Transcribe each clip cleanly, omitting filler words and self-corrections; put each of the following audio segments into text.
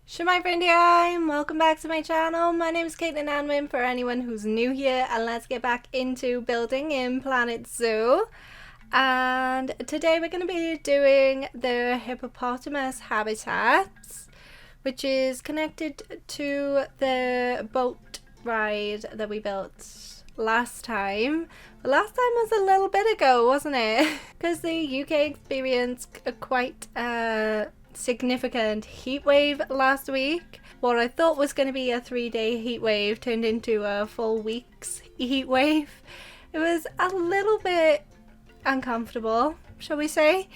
Shemai Friendiam, welcome back to my channel. My name is CaitlinAnwyn for anyone who's new here, and let's get back into building in Planet Zoo. And today we're going to be doing the Hippopotamus Habitat, which is connected to the boat ride that we built last time. The last time was a little bit ago, wasn't it? Because the UK experienced quite significant heat wave last week. What I thought was going to be a 3-day heat wave turned into a full week's heat wave. It was a little bit uncomfortable, shall we say.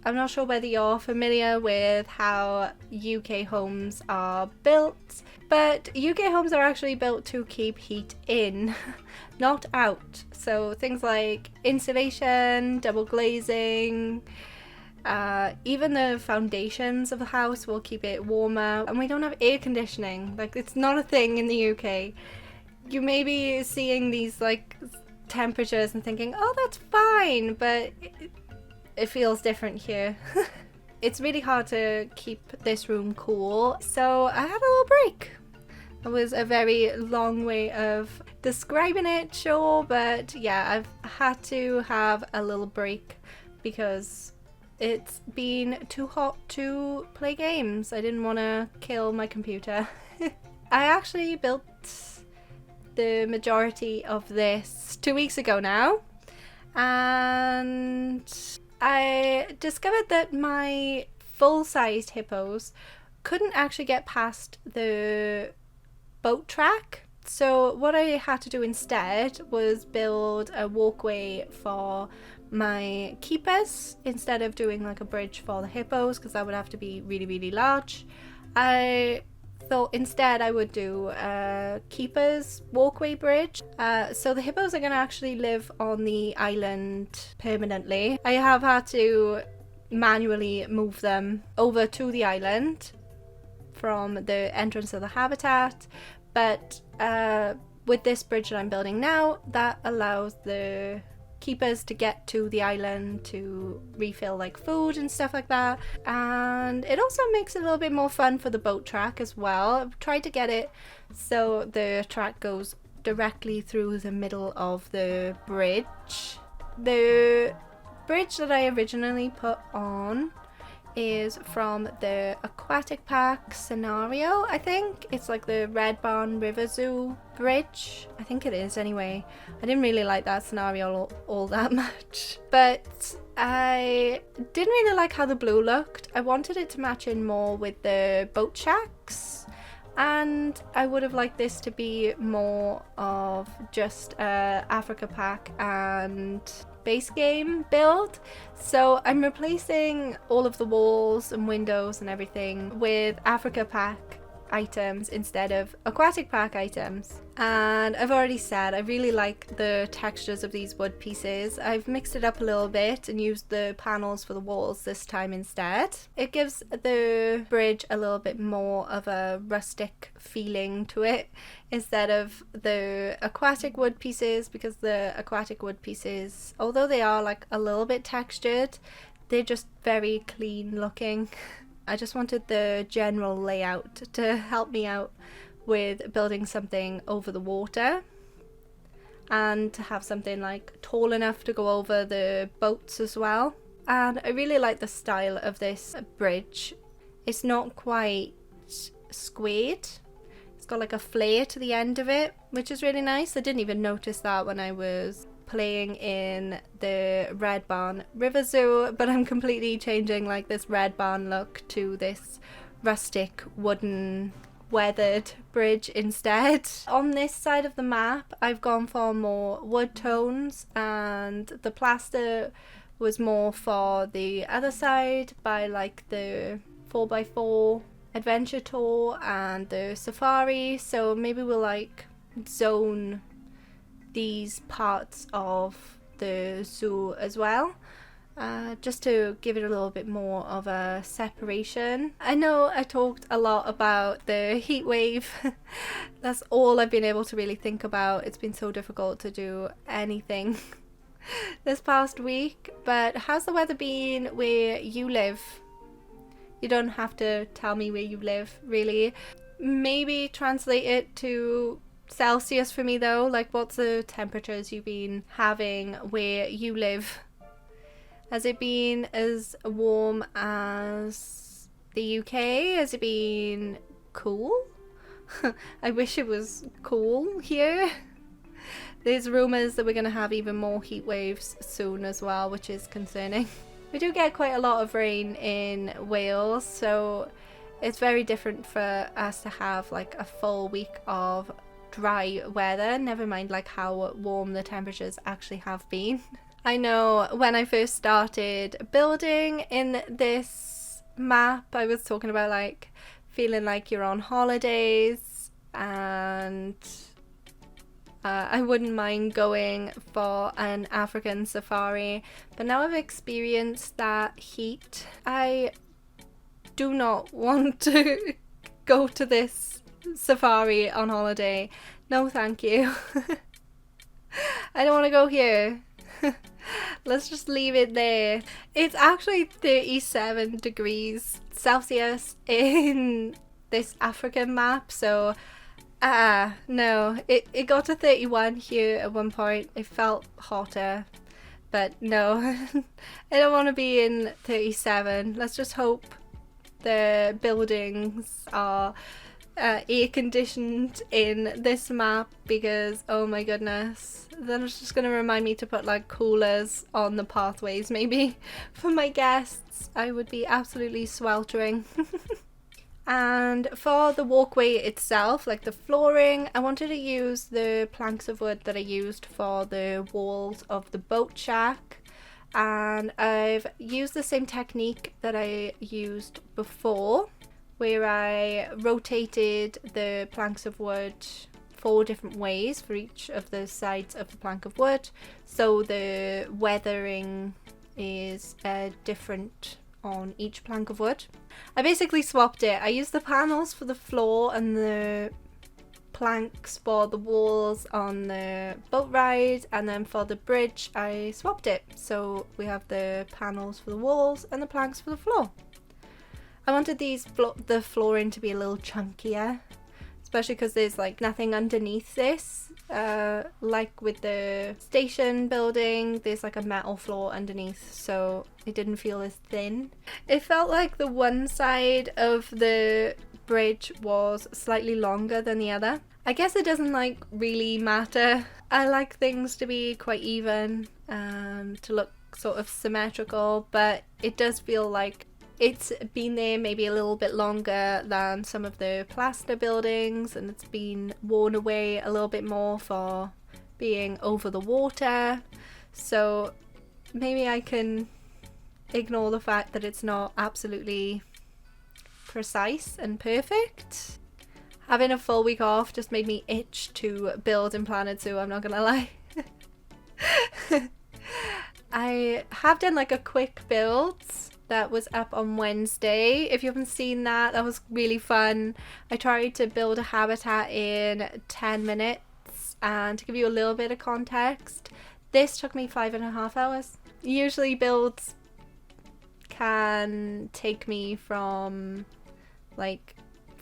I'm not sure whether you're familiar with how UK homes are built, but UK homes are actually built to keep heat in, not out. So things like insulation, double glazing, even the foundations of the house will keep it warmer, and we don't have air conditioning. Like, it's not a thing in the UK. You may be seeing these like temperatures and thinking, oh, that's fine, but it feels different here. It's really hard to keep this room cool, so I had a little break. It was a very long way of describing it, sure, but yeah, I've had to have a little break because it's been too hot to play games. I didn't want to kill my computer. I actually built the majority of this 2 weeks ago now, and I discovered that my full-sized hippos couldn't actually get past the boat track. So what I had to do instead was build a walkway for my keepers instead of doing like a bridge for the hippos, because that would have to be really large. I thought instead I would do a keepers walkway bridge. So the hippos are going to actually live on the island permanently. I have had to manually move them over to the island from the entrance of the habitat, but with this bridge that I'm building now, that allows the keepers to get to the island to refill like food and stuff like that, and it also makes it a little bit more fun for the boat track as well. I've tried to get it so the track goes directly through the middle of the bridge. The bridge that I originally put on is from the Aquatic Park scenario. I think it's like the Red Barn River Zoo bridge. I think it is anyway. I didn't really like that scenario all that much, but I didn't really like how the blue looked. I wanted it to match in more with the boat shacks, and I would have liked this to be more of just Africa Pack and base game build. So I'm replacing all of the walls and windows and everything with Africa Pack items instead of Aquatic Pack items. And I've already said I really like the textures of these wood pieces. I've mixed it up a little bit and used the panels for the walls this time instead. It gives the bridge a little bit more of a rustic feeling to it instead of the aquatic wood pieces, because the aquatic wood pieces, although they are like a little bit textured, they're just very clean looking. I just wanted the general layout to help me out with building something over the water and to have something like tall enough to go over the boats as well. And I really like the style of this bridge. It's not quite squared. It's got like a flare to the end of it, which is really nice. I didn't even notice that when I was playing in the Red Barn River Zoo, but I'm completely changing like this Red Barn look to this rustic wooden weathered bridge instead. On this side of the map, I've gone for more wood tones, and the plaster was more for the other side by like the 4x4 adventure tour and the safari. So maybe we'll like zone these parts of the zoo as well, just to give it a little bit more of a separation. I know I talked a lot about the heat wave. That's all I've been able to really think about. It's been so difficult to do anything this past week. But how's the weather been where you live? You don't have to tell me where you live, really. Maybe translate it to Celsius for me though. Like, what's the temperatures you've been having where you live? Has it been as warm as the UK? Has it been cool? I wish it was cool here. There's rumours that we're going to have even more heat waves soon as well, which is concerning. We do get quite a lot of rain in Wales, so it's very different for us to have like a full week of dry weather, never mind like how warm the temperatures actually have been. I know when I first started building in this map, I was talking about like feeling like you're on holidays, and I wouldn't mind going for an African safari, but now I've experienced that heat, I do not want to go to this safari on holiday. No thank you. I don't want to go here. Let's just leave it there. It's actually 37 degrees Celsius in this African map, so no, it got to 31 here at one point. It felt hotter, but no, I don't want to be in 37. Let's just hope the buildings are air conditioned in this map, because oh my goodness, then it's just going to remind me to put like coolers on the pathways maybe for my guests. I would be absolutely sweltering. And for the walkway itself, like the flooring, I wanted to use the planks of wood that I used for the walls of the boat shack, and I've used the same technique that I used before, where I rotated the planks of wood 4 different ways for each of the sides of the plank of wood, so the weathering is different on each plank of wood. I basically swapped it. I used the panels for the floor and the planks for the walls on the boat ride, and then for the bridge I swapped it, so we have the panels for the walls and the planks for the floor. I wanted the flooring to be a little chunkier, especially because there's like nothing underneath this. Like with the station building, there's like a metal floor underneath, so it didn't feel as thin. It felt like the one side of the bridge was slightly longer than the other. I guess it doesn't like really matter. I like things to be quite even, to look sort of symmetrical, but it does feel like it's been there maybe a little bit longer than some of the plaster buildings, and it's been worn away a little bit more for being over the water. So maybe I can ignore the fact that it's not absolutely precise and perfect. Having a full week off just made me itch to build in Planet Zoo, I'm not gonna lie. I have done like a quick build that was up on Wednesday. If you haven't seen that, that was really fun. I tried to build a habitat in 10 minutes, and to give you a little bit of context, this took me 5.5 hours. Usually builds can take me from like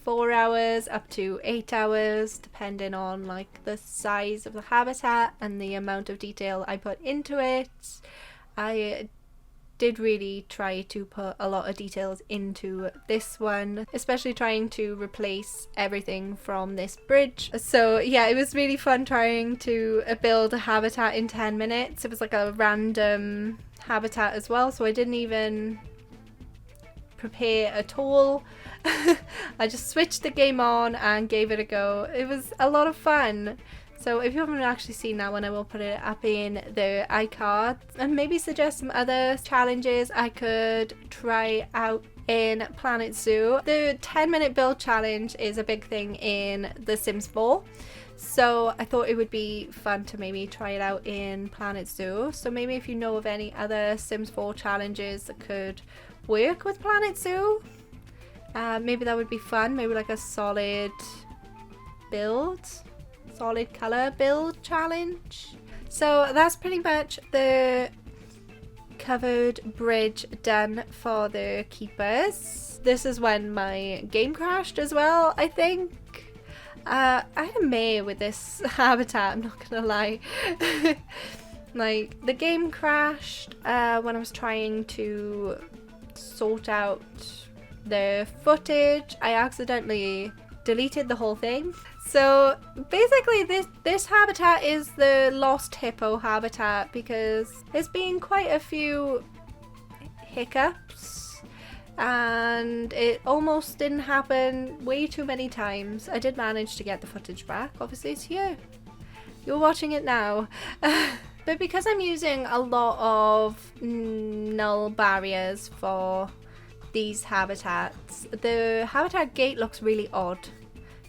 4 hours up to 8 hours, depending on like the size of the habitat and the amount of detail I put into it. I did really try to put a lot of details into this one, especially trying to replace everything from this bridge. So yeah, it was really fun trying to build a habitat in 10 minutes. It was like a random habitat as well, so I didn't even prepare at all. I just switched the game on and gave it a go. It was a lot of fun. So if you haven't actually seen that one, I will put it up in the iCard, and maybe suggest some other challenges I could try out in Planet Zoo. The 10-minute build challenge is a big thing in The Sims 4, so I thought it would be fun to maybe try it out in Planet Zoo. So maybe if you know of any other Sims 4 challenges that could work with Planet Zoo, maybe that would be fun. Maybe like a solid color build challenge. So that's pretty much the covered bridge done for the keepers. This is when my game crashed as well, I think. I had a mare with this habitat, I'm not gonna lie. Like, the game crashed when I was trying to sort out the footage. I accidentally deleted the whole thing. So basically this habitat is the lost hippo habitat because there's been quite a few hiccups and it almost didn't happen way too many times. I did manage to get the footage back. Obviously it's here. You're watching it now. But because I'm using a lot of null barriers for these habitats, the habitat gate looks really odd.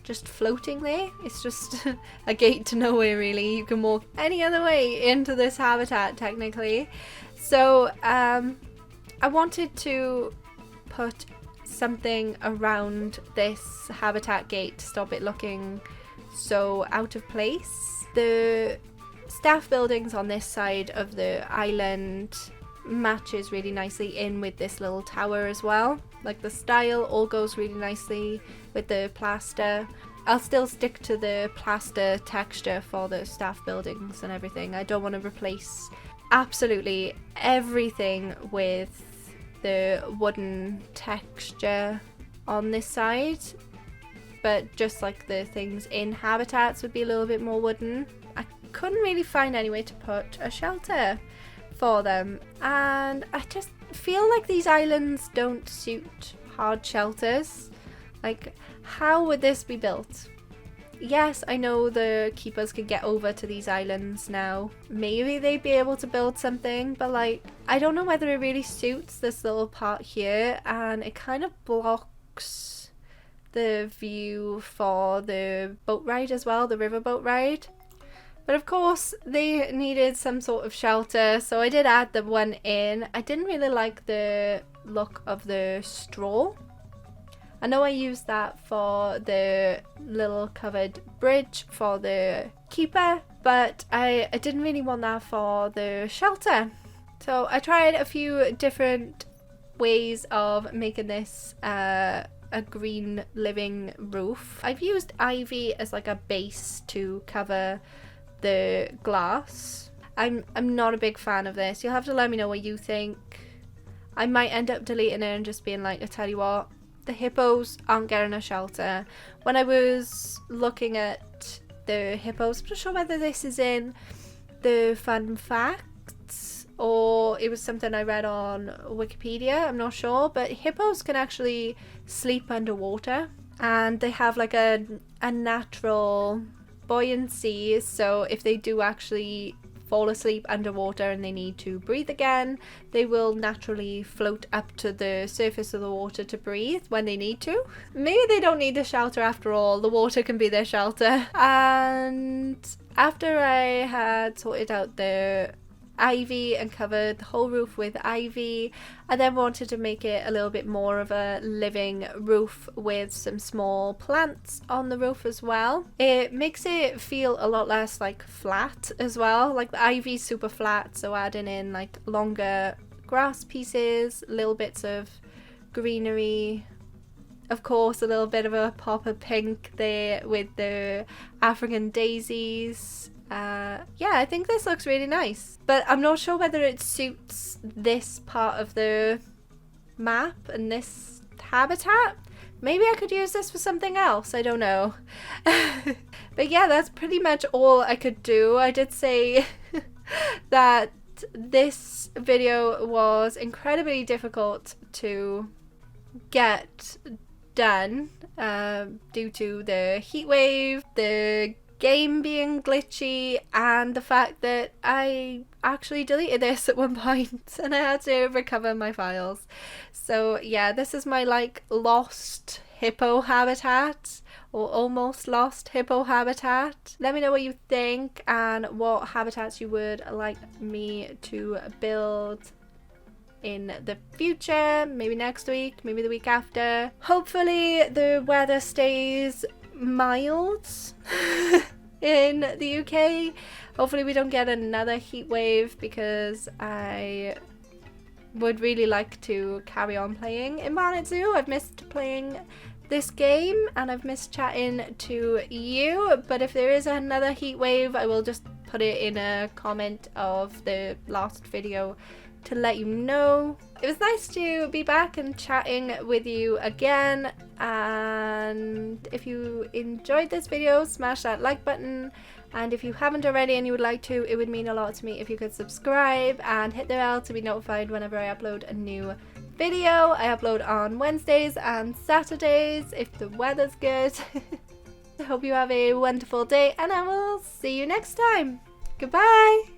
Just floating there. It's just a gate to nowhere really. You can walk any other way into this habitat technically. So I wanted to put something around this habitat gate to stop it looking so out of place. The staff buildings on this side of the island matches really nicely in with this little tower as well. Like the style all goes really nicely with the plaster. I'll still stick to the plaster texture for the staff buildings and everything. I don't want to replace absolutely everything with the wooden texture on this side, but just like the things in habitats would be a little bit more wooden. I couldn't really find any way to put a shelter for them, and I just feel like these islands don't suit hard shelters. Like, how would this be built? Yes, I know the keepers can get over to these islands now. Maybe they'd be able to build something, but like, I don't know whether it really suits this little part here, and it kind of blocks the view for the boat ride as well, the river boat ride. But of course, they needed some sort of shelter, so I did add the one in. I didn't really like the look of the straw. I know I used that for the little covered bridge for the keeper, but I didn't really want that for the shelter. So I tried a few different ways of making this a green living roof. I've used ivy as like a base to cover the glass. I'm not a big fan of this. You'll have to let me know what you think. I might end up deleting it and just being like, I tell you what, the hippos aren't getting a shelter. When I was looking at the hippos, I'm not sure whether this is in the fun facts or it was something I read on Wikipedia, I'm not sure, but hippos can actually sleep underwater and they have like a natural buoyancy, so if they do actually fall asleep underwater and they need to breathe again, they will naturally float up to the surface of the water to breathe when they need to. Maybe they don't need the shelter after all, the water can be their shelter. And after I had sorted out the ivy and covered the whole roof with ivy, I then wanted to make it a little bit more of a living roof with some small plants on the roof as well. It makes it feel a lot less like flat as well. Like the ivy's super flat, so adding in like longer grass pieces, little bits of greenery, of course a little bit of a pop of pink there with the African daisies. Yeah, I think this looks really nice, but I'm not sure whether it suits this part of the map and this habitat. Maybe I could use this for something else, I don't know. But yeah, that's pretty much all I could do. I did say that this video was incredibly difficult to get done due to the heat wave, the game being glitchy, and the fact that I actually deleted this at one point and I had to recover my files. So yeah, this is my like lost hippo habitat, or almost lost hippo habitat. Let me know what you think and what habitats you would like me to build in the future, maybe next week, maybe the week after. Hopefully the weather stays mild in the UK. Hopefully we don't get another heat wave because I would really like to carry on playing in Barnet Zoo. I've missed playing this game and I've missed chatting to you, but if there is another heat wave, I will just put it in a comment of the last video to let you know. It was nice to be back and chatting with you again, and if you enjoyed this video, smash that like button, and if you haven't already and you would like to, it would mean a lot to me if you could subscribe and hit the bell to be notified whenever I upload a new video. I upload on Wednesdays and Saturdays if the weather's good. I hope you have a wonderful day and I will see you next time. Goodbye!